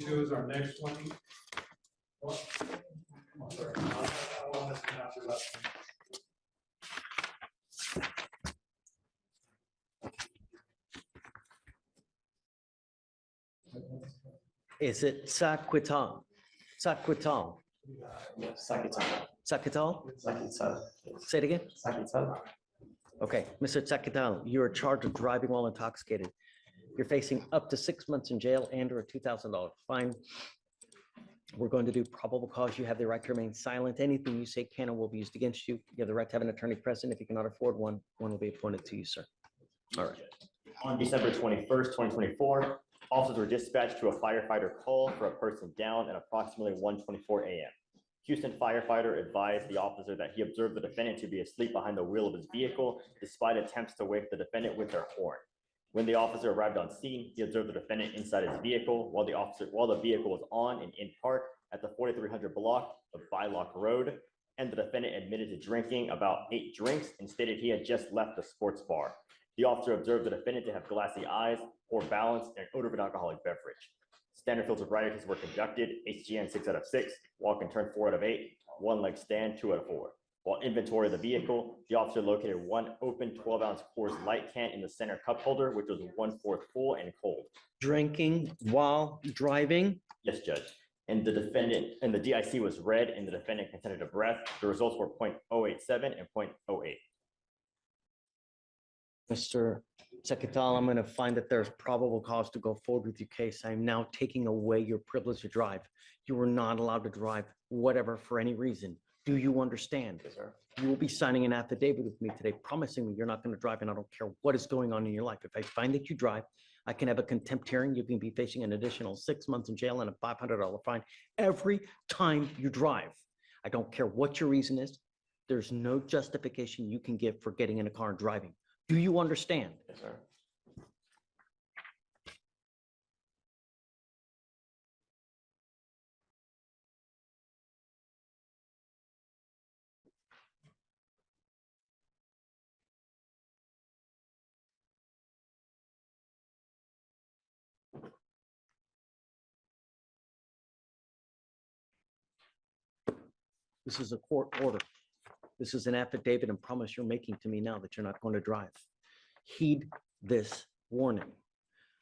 22 is our next one. Oh, sorry. I'll listen after that. Is it Saquital? Saquital? Sakital. Saquital? Sakital. Say it again. Sakital. Okay, Mr. Saquital, you are charged with driving while intoxicated. You're facing up to 6 months in jail and or a $2,000 fine. We're going to do probable cause. You have the right to remain silent. Anything you say can and will be used against you. You have the right to have an attorney present. If you cannot afford one, one will be appointed to you, sir. All right. On December 21st, 2024, officers were dispatched to a firefighter call for a person down at approximately 1:24 a.m. Houston firefighter advised the officer that he observed the defendant to be asleep behind the wheel of his vehicle, despite attempts to wake the defendant with their horn. When the officer arrived on scene, he observed the defendant inside his vehicle while the vehicle was on and in park at the 4300 block of Bylock Road, and the defendant admitted to drinking about 8 drinks and stated he had just left the sports bar. The officer observed the defendant to have glassy eyes, poor balance, and odor of an alcoholic beverage. Standard field sobriety tests were conducted, HGN 6 out of 6, walk and turn 4 out of 8, one leg stand 2 out of 4. While inventory of the vehicle, the officer located one open 12-ounce Coors Light can in the center cup holder, which was 1/4 full and cold. Drinking while driving? Yes, Judge. And the DIC was red, and the defendant consented to breath. The results were .087 and .08. Mr. Saquital, I'm going to find that there's probable cause to go forward with your case. I'm now taking away your privilege to drive. You are not allowed to drive whatever for any reason. Do you understand? Yes, sir. You will be signing an affidavit with me today, promising me you're not going to drive, and I don't care what is going on in your life. If I find that you drive, I can have a contempt hearing. You can be facing an additional 6 months in jail and a $500 fine every time you drive. I don't care what your reason is. There's no justification you can give for getting in a car and driving. Do you understand? Yes, sir. This is a court order. This is an affidavit and promise you're making to me now that you're not going to drive. Heed this warning.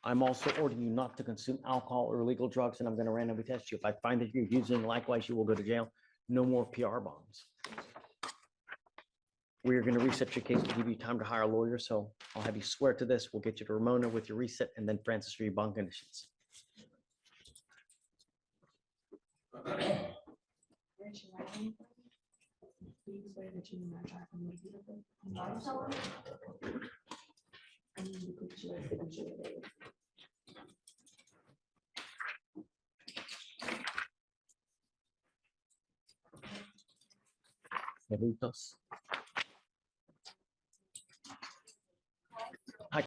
I'm also ordering you not to consume alcohol or illegal drugs, and I'm going to randomly test you. If I find that you're using, likewise, you will go to jail. No more PR bombs. We are going to reset your case to give you time to hire a lawyer, so I'll have you swear to this. We'll get you to Ramona with your reset, and then Francis for your bond conditions. Please swear that you will not drive a motor vehicle. And you will put your signature there. Besitos.